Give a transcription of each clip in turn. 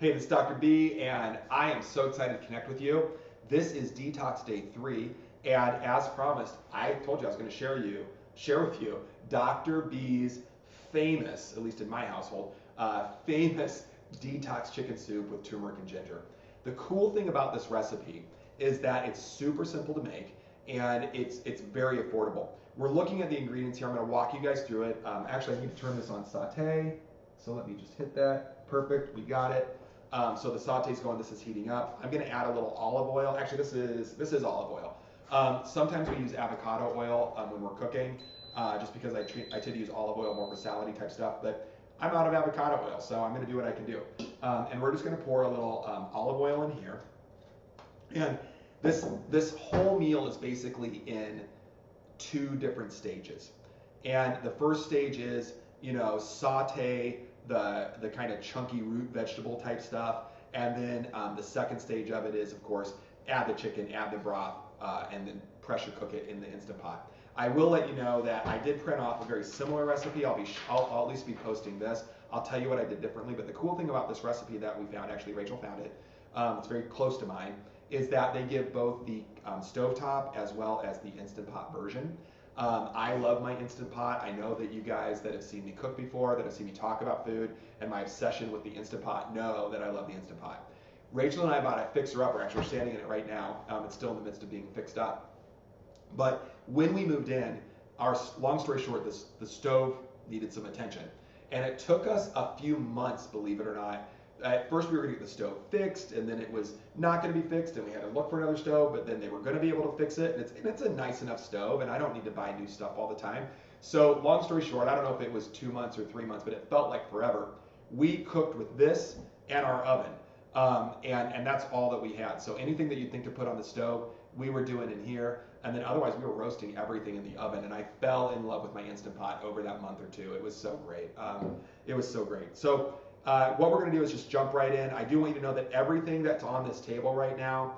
Hey, this is Dr. B, and I am so excited to connect with you. This is Detox Day 3, and as promised, I told you I was going to share with you Dr. B's famous, at least in my household, famous detox chicken soup with turmeric and ginger. The cool thing about this recipe is that it's super simple to make, and it's very affordable. We're looking at the ingredients here. I'm going to walk you guys through it. Actually, I need to turn this on Saute, so let me just hit that. Perfect, we got it. So the saute's going, this is heating up. I'm gonna add a little olive oil. Actually, this is olive oil. Sometimes we use avocado oil when we're cooking, just because I tend to use olive oil more for salady type stuff, but I'm out of avocado oil, so I'm gonna do what I can do. And we're just gonna pour a little olive oil in here. And this whole meal is basically in 2 different stages. And the first stage is, saute the kind of chunky root vegetable type stuff, and then the second stage of it is, of course, add the chicken, add the broth, and then pressure cook it in the Instant Pot. I will let you know that I did print off a very similar recipe. I'll at least be posting this. I'll tell you what I did differently, but the cool thing about this recipe that we found, actually Rachel found it, it's very close to mine, is that they give both the stovetop as well as the Instant Pot version. I love my Instant Pot. I know that you guys that have seen me cook before, that have seen me talk about food, and my obsession with the Instant Pot know that I love the Instant Pot. Rachel and I bought a fixer-upper. Actually, we're standing in it right now. It's still in the midst of being fixed up. But when we moved in, long story short, the stove needed some attention. And it took us a few months, believe it or not. At first we were going to get the stove fixed, and then it was not going to be fixed, and we had to look for another stove, but then they were going to be able to fix it, and it's a nice enough stove, and I don't need to buy new stuff all the time. So long story short, I don't know if it was 2 months or 3 months, but it felt like forever. We cooked with this and our oven, and that's all that we had. So anything that you'd think to put on the stove, we were doing in here, and then otherwise we were roasting everything in the oven, and I fell in love with my Instant Pot over that month or two. It was so great. It was so great. So what we're going to do is just jump right in. I do want you to know that everything that's on this table right now,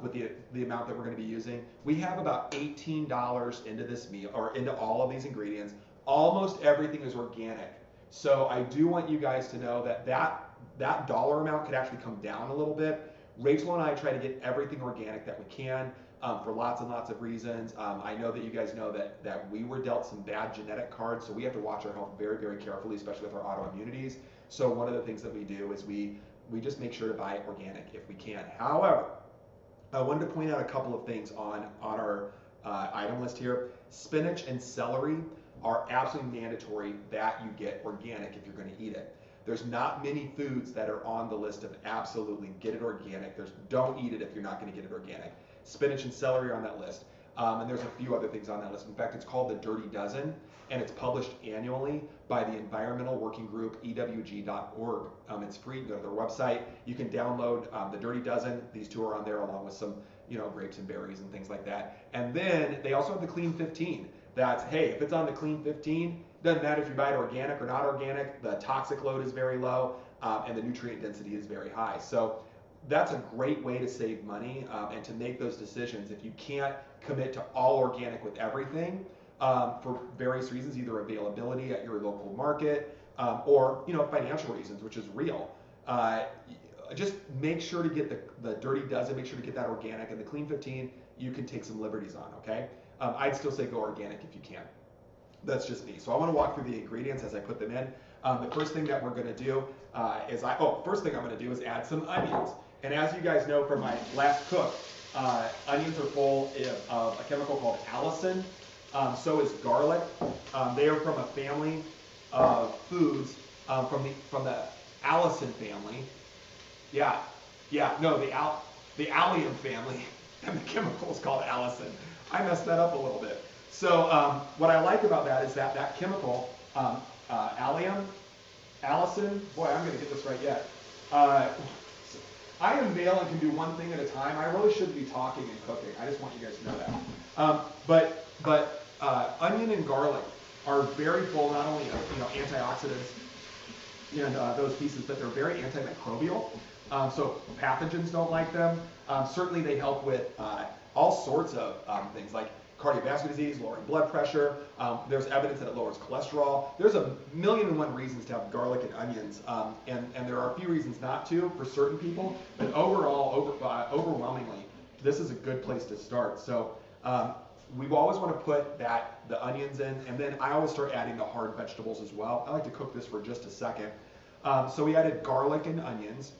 with the amount that we're going to be using, we have about $18 into this meal, or into all of these ingredients. Almost everything is organic. So I do want you guys to know that dollar amount could actually come down a little bit. Rachel and I try to get everything organic that we can, for lots and lots of reasons. I know that you guys know that we were dealt some bad genetic cards, so we have to watch our health very, very carefully, especially with our autoimmunities. So one of the things that we do is we just make sure to buy organic if we can. However, I wanted to point out a couple of things on our item list here. Spinach and celery are absolutely mandatory that you get organic if you're going to eat it. There's not many foods that are on the list of absolutely get it organic. Don't eat it if you're not going to get it organic. Spinach and celery are on that list. And there's a few other things on that list. In fact, it's called the Dirty Dozen, and it's published annually by the Environmental Working Group, EWG.org. It's free. Go to their website. You can download the Dirty Dozen. These 2 are on there, along with some, grapes and berries and things like that. And then they also have the Clean 15. That's, hey, if it's on the Clean 15, doesn't matter if you buy it organic or not organic. The toxic load is very low, and the nutrient density is very high. So that's a great way to save money and to make those decisions. If you can't commit to all organic with everything for various reasons, either availability at your local market or financial reasons, which is real, just make sure to get the Dirty Dozen, make sure to get that organic, and the Clean 15 you can take some liberties on, okay? I'd still say go organic if you can. That's just me. So I want to walk through the ingredients as I put them in. The first thing that we're going to do first thing I'm going to do is add some onions. And as you guys know from my last cook, onions are full of a chemical called allicin. So is garlic. They are from a family of foods from the allicin family. The allium family, and the chemical is called allicin. I messed that up a little bit. So what I like about that is that chemical, allicin, boy, I'm going to get this right yet. I am male and can do one thing at a time. I really shouldn't be talking and cooking. I just want you guys to know that. But onion and garlic are very full not only of antioxidants and those pieces, but they're very antimicrobial. So pathogens don't like them. Certainly they help with all sorts of things like cardiovascular disease, lowering blood pressure. There's evidence that it lowers cholesterol. There's a million and one reasons to have garlic and onions, and there are a few reasons not to for certain people, but overall, overwhelmingly, this is a good place to start. So we always want to put the onions in, and then I always start adding the hard vegetables as well. I like to cook this for just a second. So we added garlic and onions.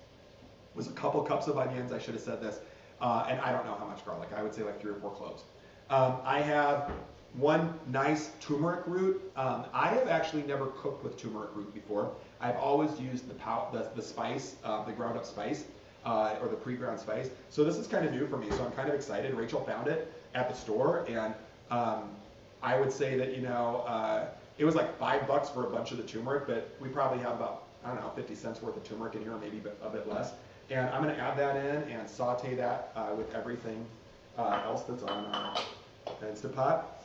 It was a couple cups of onions, I should have said this, and I don't know how much garlic. I would say like 3 or 4 cloves. I have one nice turmeric root. I have actually never cooked with turmeric root before. I've always used the spice, the ground up spice, or the pre-ground spice. So this is kind of new for me, so I'm kind of excited. Rachel found it at the store, and I would say that, it was like $5 for a bunch of the turmeric, but we probably have about, I don't know, 50 cents worth of turmeric in here, maybe a bit less. And I'm going to add that in and saute that with everything else that's on our Instant Pot.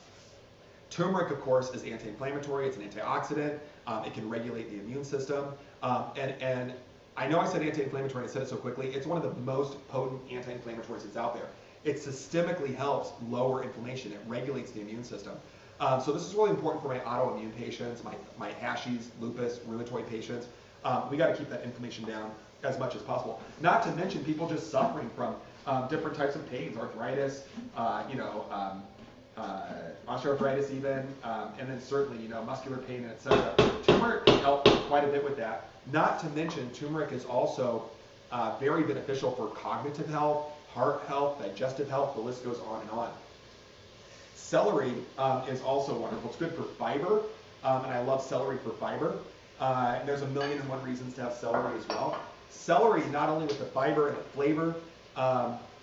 Turmeric, of course, is anti-inflammatory. It's an antioxidant. It can regulate the immune system. And I know I said anti-inflammatory, and I said it so quickly. It's one of the most potent anti-inflammatories that's out there. It systemically helps lower inflammation. It regulates the immune system. So this is really important for my autoimmune patients, my Hashis, lupus, rheumatoid patients. We got to keep that inflammation down as much as possible. Not to mention people just suffering from different types of pains, arthritis, osteoarthritis even, and then certainly, muscular pain, etc. Turmeric can help quite a bit with that. Not to mention, turmeric is also very beneficial for cognitive health, heart health, digestive health, the list goes on and on. Celery is also wonderful. It's good for fiber, and I love celery for fiber. And there's a million and one reasons to have celery as well. Celery, not only with the fiber and the flavor,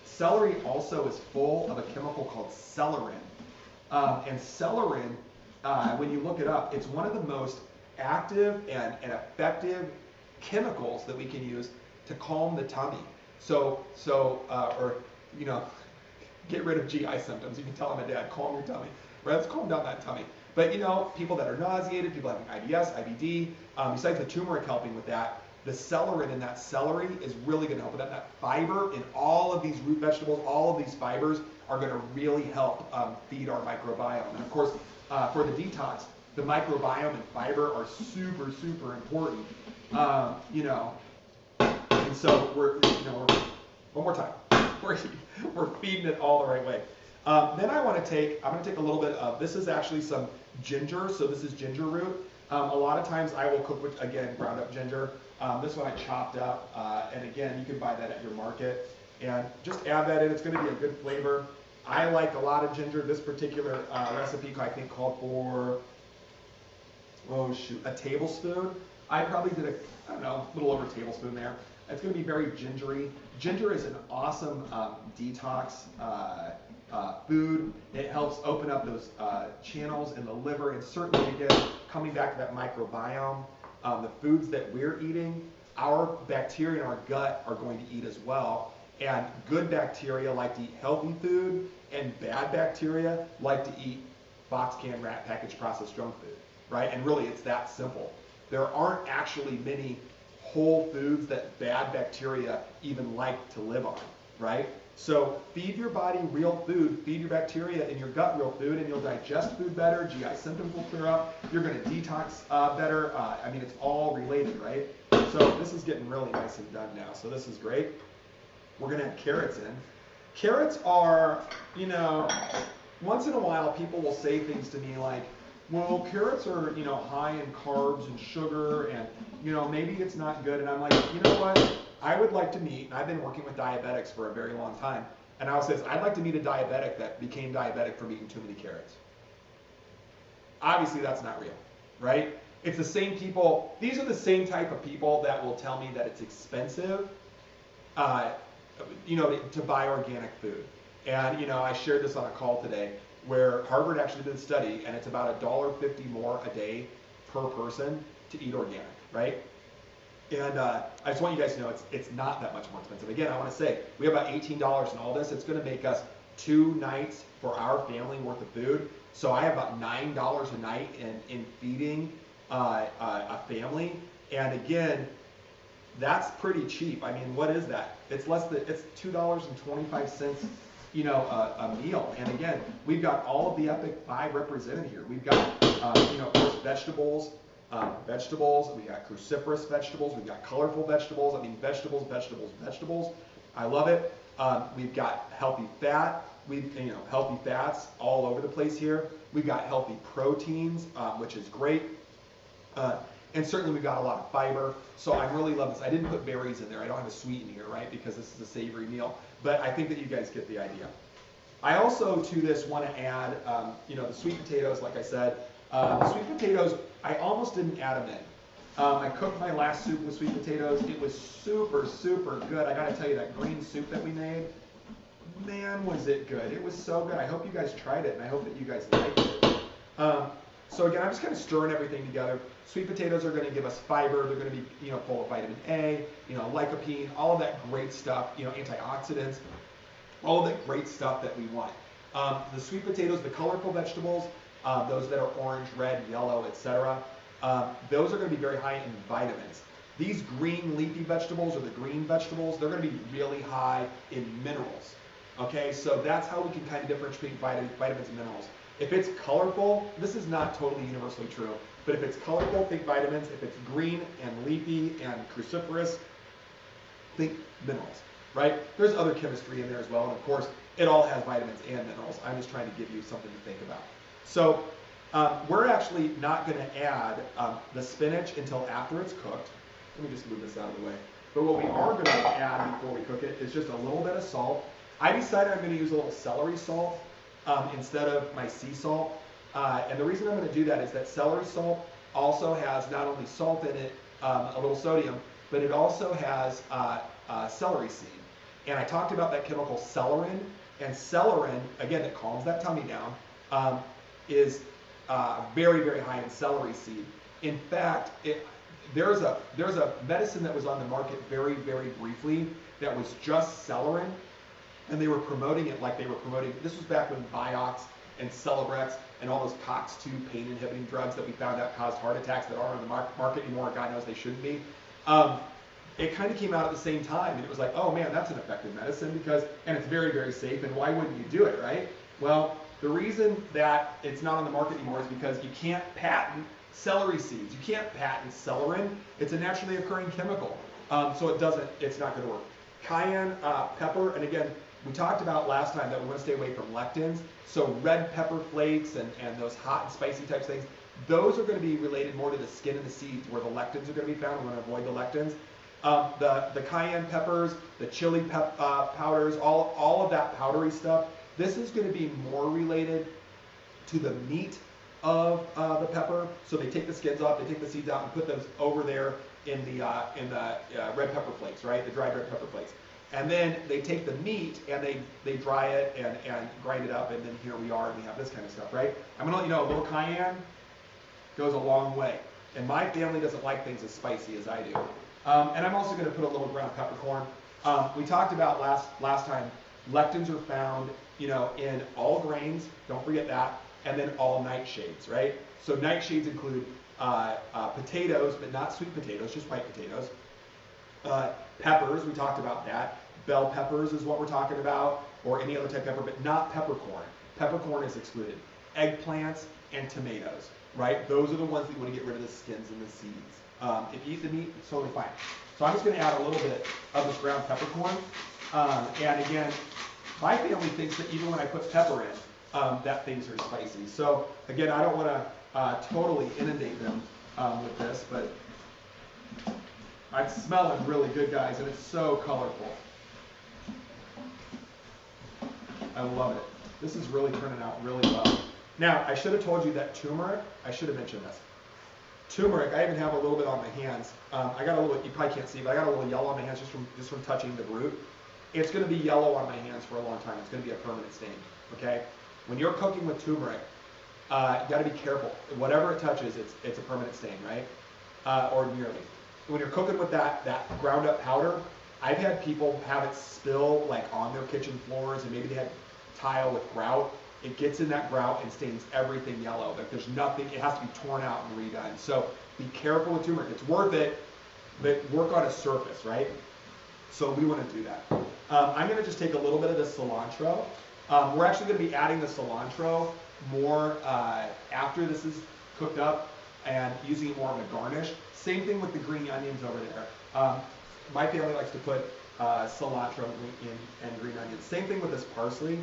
celery also is full of a chemical called celerin. And celerin, when you look it up, it's one of the most active and effective chemicals that we can use to calm the tummy. Get rid of GI symptoms. You can tell I'm a dad, calm your tummy. Right? Let's calm down that tummy. But people that are nauseated, people having IBS, IBD, besides the turmeric helping with that, the celerin in that celery is really going to help with that. That fiber in all of these root vegetables, all of these fibers are going to really help feed our microbiome. And of course, for the detox, the microbiome and fiber are super, super important. And so we're one more time, we're feeding it all the right way. Then I'm going to take a little bit of, this is actually some ginger, so this is ginger root. A lot of times I will cook with, again, ground up ginger. This one I chopped up, and again, you can buy that at your market. And just add that in, it's going to be a good flavor. I like a lot of ginger. This particular recipe, I think, called for, a tablespoon. I probably did a little over a tablespoon there. It's going to be very gingery. Ginger is an awesome detox food. It helps open up those channels in the liver, and certainly, again, coming back to that microbiome, the foods that we're eating, our bacteria in our gut are going to eat as well. And good bacteria like to eat healthy food, and bad bacteria like to eat box, can, wrap, packaged, processed junk food, right? And really, it's that simple. There aren't actually many whole foods that bad bacteria even like to live on, right? So feed your body real food, feed your bacteria in your gut real food, and you'll digest food better, GI symptoms will clear up, you're going to detox better. It's all related, right? So this is getting really nice and done now, so this is great. We're going to have carrots in. Carrots are, once in a while people will say things to me like, well, carrots are, high in carbs and sugar, and, maybe it's not good. And I'm like, you know what? I would like to meet, and I've been working with diabetics for a very long time, and I says, I'd like to meet a diabetic that became diabetic from eating too many carrots. Obviously, that's not real, right? It's the same people, these are the same type of people that will tell me that it's expensive, to buy organic food. And, I shared this on a call today, where Harvard actually did a study, and it's about $1.50 more a day per person to eat organic, right? And I just want you guys to know it's not that much more expensive. Again, I want to say we have about $18 in all this. It's going to make us 2 nights for our family worth of food. So I have about $9 a night in feeding a family. And again, that's pretty cheap. I mean, what is that? It's $2.25, a meal. And again, we've got all of the Epic 5 represented here. We've got, of course, vegetables. We got cruciferous vegetables. We've got colorful vegetables. I mean, vegetables, vegetables, vegetables. I love it. We've got healthy fat. Healthy fats all over the place here. We've got healthy proteins, which is great. And certainly we've got a lot of fiber. So I really love this. I didn't put berries in there. I don't have a sweet in here, right? Because this is a savory meal. But I think that you guys get the idea. I also, to this, want to add, the sweet potatoes, like I said. The sweet potatoes, I almost didn't add them in. I cooked my last soup with sweet potatoes. It was super, super good. I got to tell you, that green soup that we made, man, was it good. It was so good. I hope you guys tried it, and I hope that you guys liked it. So again, I'm just kind of stirring everything together. Sweet potatoes are going to give us fiber. They're going to be, full of vitamin A, lycopene, all of that great stuff, antioxidants, all of that great stuff that we want. The sweet potatoes, the colorful vegetables, those that are orange, red, yellow, etc., those are going to be very high in vitamins. These green leafy vegetables, or the green vegetables, they're going to be really high in minerals. Okay, so that's how we can kind of differentiate vitamins and minerals. If it's colorful, this is not totally universally true, but if it's colorful, think vitamins. If it's green and leafy and cruciferous, think minerals, right? There's other chemistry in there as well, and of course, it all has vitamins and minerals. I'm just trying to give you something to think about. So we're actually not going to add the spinach until after it's cooked. Let me just move this out of the way. But what we are going to add before we cook it is just a little bit of salt. I decided I'm going to use a little celery salt instead of my sea salt. And the reason I'm going to do that is that celery salt also has not only salt in it, a little sodium, but it also has celery seed. And I talked about that chemical celerin. And celerin, again, it calms that tummy down, is very, very high in celery seed. In fact, there's a medicine that was on the market very, very briefly that was just celerin, and they were promoting it like they were promoting, this was back when Vioxx and Celebrex and all those COX-2 pain-inhibiting drugs that we found out caused heart attacks that aren't on the market anymore. God knows they shouldn't be. It kind of came out at the same time, and it was like, oh man, that's an effective medicine and it's very, very safe, and why wouldn't you do it, right? Well, the reason that it's not on the market anymore is because you can't patent celery seeds. You can't patent celerin. It's a naturally occurring chemical, so it's not going to work. Cayenne pepper, and again, we talked about last time that we want to stay away from lectins. So red pepper flakes and those hot and spicy types things, those are going to be related more to the skin and the seeds where the lectins are going to be found. We want to avoid the lectins. The cayenne peppers, the chili powders, all of that powdery stuff, this is going to be more related to the meat of the pepper. So they take the skins off, they take the seeds out and put those over there in the red pepper flakes, right? The dried red pepper flakes. And then they take the meat and they dry it and grind it up, and then here we are and we have this kind of stuff, right? I'm gonna let you know a little cayenne goes a long way. And my family doesn't like things as spicy as I do. And I'm also gonna put a little ground peppercorn. We talked about last time, lectins are found, in all grains, don't forget that, and then all nightshades, right? So nightshades include potatoes, but not sweet potatoes, just white potatoes. Peppers, we talked about that. Bell peppers is what we're talking about, or any other type of pepper, but not peppercorn. Peppercorn is excluded. Eggplants and tomatoes, right? Those are the ones that you want to get rid of the skins and the seeds. If you eat the meat, it's totally fine. So I'm just going to add a little bit of this ground peppercorn. And again, my family thinks that even when I put pepper in, that things are spicy. So again, I don't want to totally inundate them with this, but it's smelling really good, guys, and it's so colorful. I love it. This is really turning out really well. Now, I should have told you that turmeric, I should have mentioned this. Turmeric, I even have a little bit on my hands. I got a little, you probably can't see, but I got a little yellow on my hands just from touching the root. It's going to be yellow on my hands for a long time. It's going to be a permanent stain, okay? When you're cooking with turmeric, you got to be careful. Whatever it touches, it's a permanent stain, right? Or nearly. When you're cooking with that ground up powder, I've had people have it spill like on their kitchen floors, and maybe they had tile with grout. It gets in that grout and stains everything yellow. Like there's nothing, it has to be torn out and redone. So be careful with turmeric. It's worth it, but work on a surface, right? So we want to do that. I'm going to just take a little bit of this cilantro. We're actually going to be adding the cilantro more after this is cooked up and using it more of a garnish. Same thing with the green onions over there. My family likes to put cilantro and green onions. Same thing with this parsley.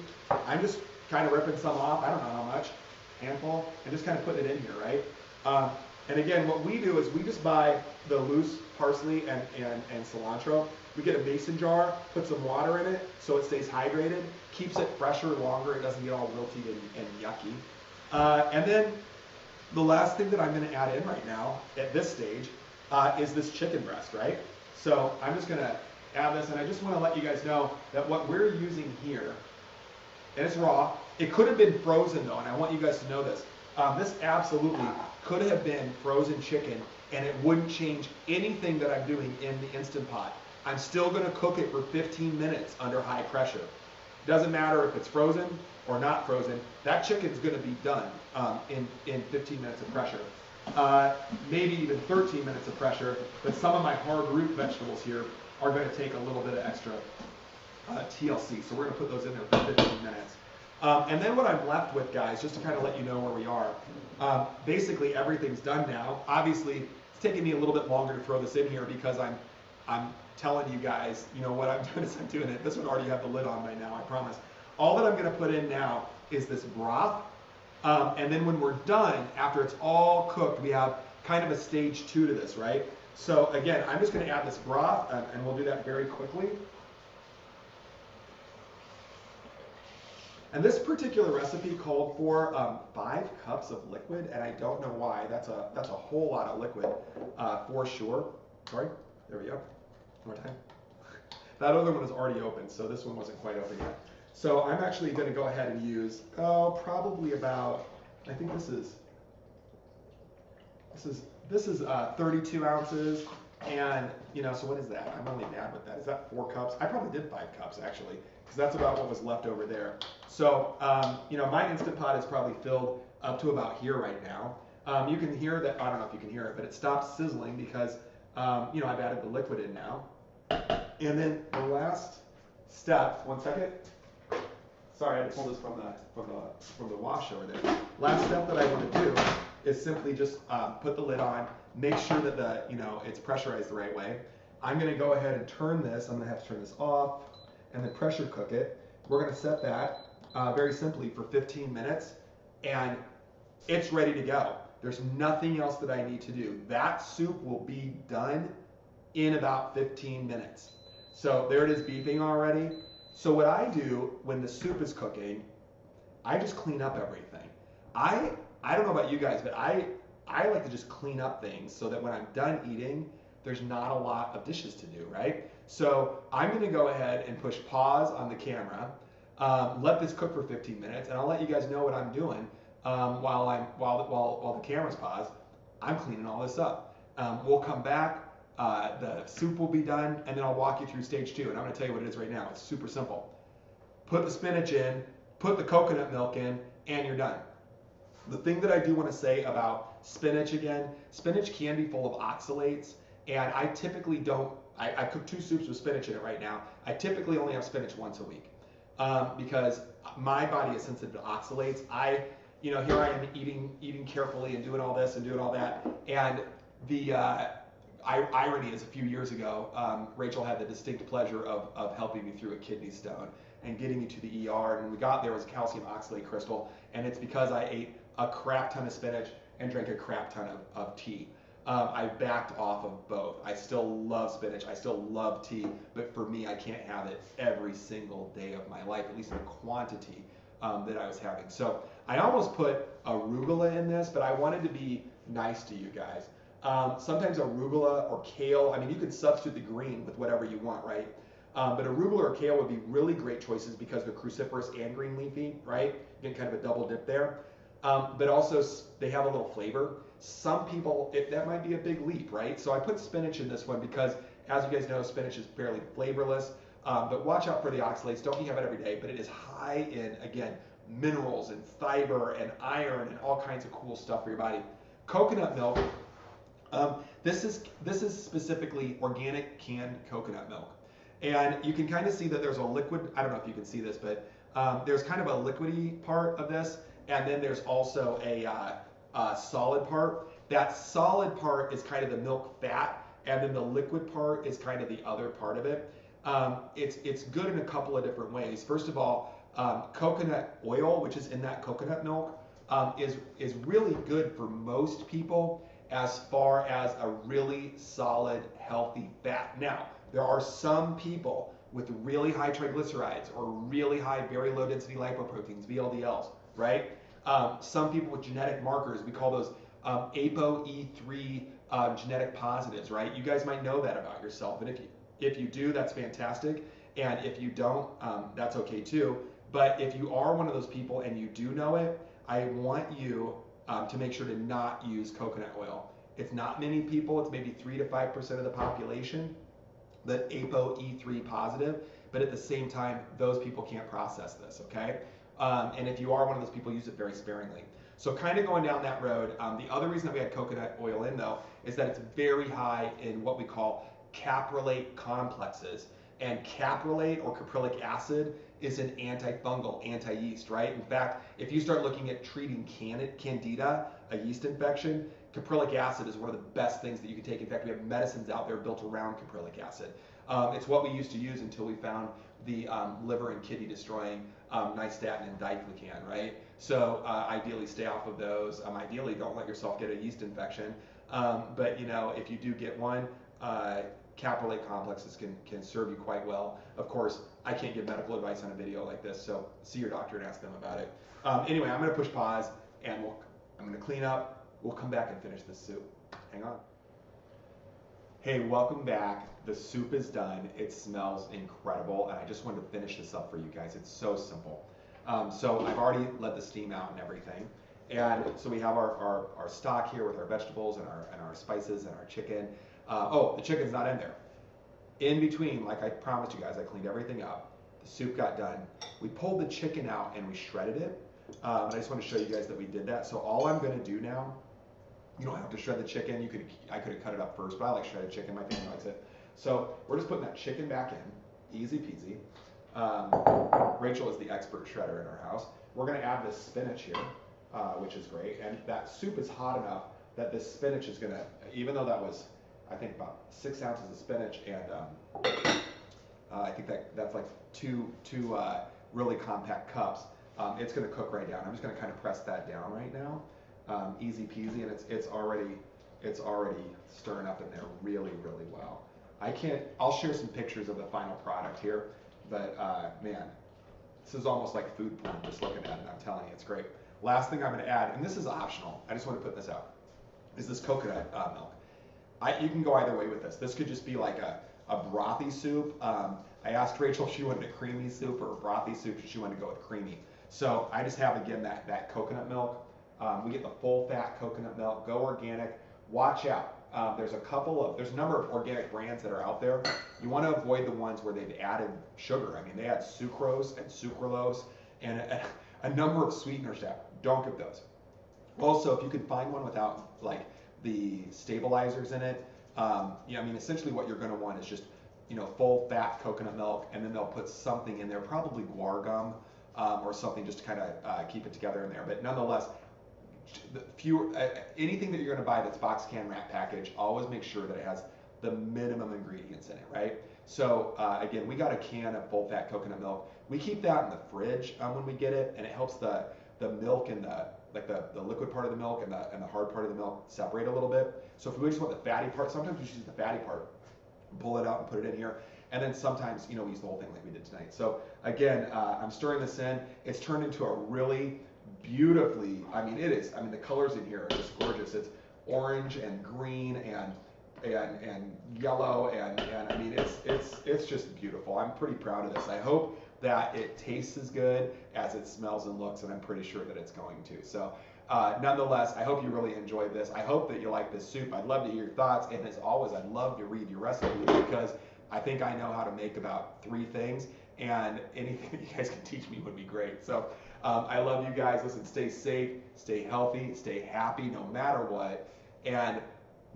I'm just kind of ripping some off. I don't know how much, handful, and just kind of putting it in here, right? And again, what we do is we just buy the loose parsley and cilantro. We get a mason jar, put some water in it so it stays hydrated, keeps it fresher longer, it doesn't get all wilty and yucky. And then the last thing that I'm going to add in right now at this stage is this chicken breast, right? So I'm just going to add this, and I just want to let you guys know that what we're using here, and it's raw, it could have been frozen though, and I want you guys to know this. This absolutely could have been frozen chicken, and it wouldn't change anything that I'm doing in the Instant Pot. I'm still going to cook it for 15 minutes under high pressure. Doesn't matter if it's frozen or not frozen, that chicken's going to be done in 15 minutes of pressure. Maybe even 13 minutes of pressure, but some of my hard root vegetables here are going to take a little bit of extra TLC, so we're going to put those in there for 15 minutes. And then what I'm left with, guys, just to kind of let you know where we are, basically everything's done now. Obviously, it's taking me a little bit longer to throw this in here because I'm telling you guys, you know, what I'm doing is I'm doing it. This would already have the lid on right now, I promise. All that I'm going to put in now is this broth. And then when we're done, after it's all cooked, we have kind of a stage 2 to this, right? So again, I'm just going to add this broth, and we'll do that very quickly. And this particular recipe called for 5 cups of liquid, and I don't know why. That's a whole lot of liquid for sure. Sorry, there we go. One more time. That other one is already open, so this one wasn't quite open yet. So I'm actually going to go ahead and use probably about, I think this is 32 ounces, and you know, so what is that? I'm only mad with that. Is that 4 cups? I probably did 5 cups actually, because that's about what was left over there. So you know, my Instant Pot is probably filled up to about here right now. You can hear that. I don't know if you can hear it, but it stopped sizzling because you know, I've added the liquid in now. And then the last step. One second. Sorry, I had to pull this from the wash over there. Last step that I want to do is simply just put the lid on, make sure that it's pressurized the right way. I'm going to go ahead and turn this. I'm going to have to turn this off and then pressure cook it. We're going to set that very simply for 15 minutes, and it's ready to go. There's nothing else that I need to do. That soup will be done in about 15 minutes. So there it is beeping already. So what I do when the soup is cooking, I just clean up everything. I don't know about you guys, but I like to just clean up things so that when I'm done eating, there's not a lot of dishes to do, right? So I'm going to go ahead and push pause on the camera, let this cook for 15 minutes, and I'll let you guys know what I'm doing while the camera's paused. I'm cleaning all this up. We'll come back. The soup will be done, and then I'll walk you through stage 2, and I'm going to tell you what it is right now. It's super simple. Put the spinach in, put the coconut milk in, and you're done. The thing that I do want to say about spinach again, spinach can be full of oxalates, and I typically don't, I cook 2 soups with spinach in it right now. I typically only have spinach once a week because my body is sensitive to oxalates. Here I am eating carefully and doing all this and doing all that, and the irony is a few years ago, Rachel had the distinct pleasure of helping me through a kidney stone and getting me to the ER, and when we got there was a calcium oxalate crystal, and it's because I ate a crap ton of spinach and drank a crap ton of tea. I backed off of both. I still love spinach, I still love tea, but for me, I can't have it every single day of my life, at least in the quantity that I was having. So I almost put arugula in this, but I wanted to be nice to you guys. Sometimes arugula or kale, I mean, you could substitute the green with whatever you want, right? But arugula or kale would be really great choices because they're cruciferous and green leafy, right? You get kind of a double dip there. But also they have a little flavor. Some people, that might be a big leap, right? So I put spinach in this one because, as you guys know, spinach is fairly flavorless. But watch out for the oxalates. Don't have it every day, but it is high in, again, minerals and fiber and iron and all kinds of cool stuff for your body. Coconut milk. This is specifically organic canned coconut milk. And you can kind of see that there's a liquid, I don't know if you can see this, but there's kind of a liquidy part of this, and then there's also a solid part. That solid part is kind of the milk fat, and then the liquid part is kind of the other part of it. It's good in a couple of different ways. First of all, coconut oil, which is in that coconut milk, is really good for most people as far as a really solid, healthy fat. Now, there are some people with really high triglycerides or really high, very low density lipoproteins, VLDLs, right? Some people with genetic markers, we call those ApoE3 genetic positives, right? You guys might know that about yourself, and if you do, that's fantastic, and if you don't, that's okay too. But if you are one of those people and you do know it, I want you to make sure to not use coconut oil. It's not many people, it's maybe 3 to 5% of the population that ApoE3 positive, but at the same time, those people can't process this, okay? And if you are one of those people, use it very sparingly. So kind of going down that road, the other reason that we had coconut oil in though, is that it's very high in what we call caprylate complexes. And caprylate or caprylic acid is an antifungal, anti-yeast, right? In fact, if you start looking at treating candida, a yeast infection, caprylic acid is one of the best things that you can take. In fact, we have medicines out there built around caprylic acid. It's what we used to use until we found the liver and kidney destroying nystatin and diflucan, right? So ideally stay off of those. Ideally don't let yourself get a yeast infection. But you know, if you do get one, caprylate complexes can serve you quite well. Of course, I can't give medical advice on a video like this, so see your doctor and ask them about it. Anyway, I'm gonna push pause and I'm gonna clean up. We'll come back and finish this soup. Hang on. Hey, welcome back. The soup is done. It smells incredible, and I just wanted to finish this up for you guys. It's so simple. So I've already let the steam out and everything. And so we have our stock here with our vegetables and our spices and our chicken. Oh, the chicken's not in there. In between, like I promised you guys, I cleaned everything up. The soup got done. We pulled the chicken out and we shredded it. And I just want to show you guys that we did that. So all I'm going to do now, you don't have to shred the chicken. I could have cut it up first, but I like shredded chicken. My family likes it. So we're just putting that chicken back in, easy peasy. Rachel is the expert shredder in our house. We're going to add this spinach here, which is great. And that soup is hot enough that this spinach is going to, even though that was, I think about 6 ounces of spinach, and I think that's like two really compact cups. It's going to cook right down. I'm just going to kind of press that down right now, easy peasy, and it's already stirring up in there really well. I'll share some pictures of the final product here, but man, this is almost like food porn just looking at it. I'm telling you, it's great. Last thing I'm going to add, and this is optional. I just want to put this out, is this coconut milk. You can go either way with this. This could just be like a brothy soup. I asked Rachel if she wanted a creamy soup or a brothy soup, if she wanted to go with creamy. So I just have, again, that coconut milk. We get the full fat coconut milk. Go organic. Watch out. There's a number of organic brands that are out there. You want to avoid the ones where they've added sugar. I mean, they add sucrose and sucralose and a number of sweeteners to that. Don't get those. Also, if you can find one without like the stabilizers in it, I mean, essentially what you're going to want is just, full fat coconut milk, and then they'll put something in there, probably guar gum or something, just to kind of keep it together in there. But nonetheless, anything that you're going to buy that's box, can, wrap, package, always make sure that it has the minimum ingredients in it, right? So again, we got a can of full fat coconut milk. We keep that in the fridge when we get it, and it helps the milk and the liquid part of the milk and the hard part of the milk separate a little bit. So if we just want the fatty part, sometimes we just use the fatty part, pull it out and put it in here. And then sometimes, we use the whole thing like we did tonight. So again, I'm stirring this in. It's turned into a really beautifully, the colors in here are just gorgeous. It's orange and green and yellow and I mean, it's just beautiful. I'm pretty proud of this. I hope that it tastes as good as it smells and looks, and I'm pretty sure that it's going to. So nonetheless, I hope you really enjoyed this. I hope that you like this soup. I'd love to hear your thoughts, and as always, I'd love to read your recipes, because I think I know how to make about 3 things, and anything that you guys can teach me would be great. So I love you guys. Listen, stay safe, stay healthy, stay happy no matter what. And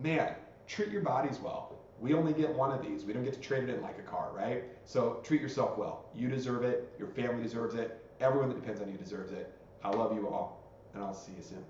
man, treat your bodies well. We only get one of these. We don't get to trade it in like a car, right? So treat yourself well. You deserve it. Your family deserves it. Everyone that depends on you deserves it. I love you all, and I'll see you soon.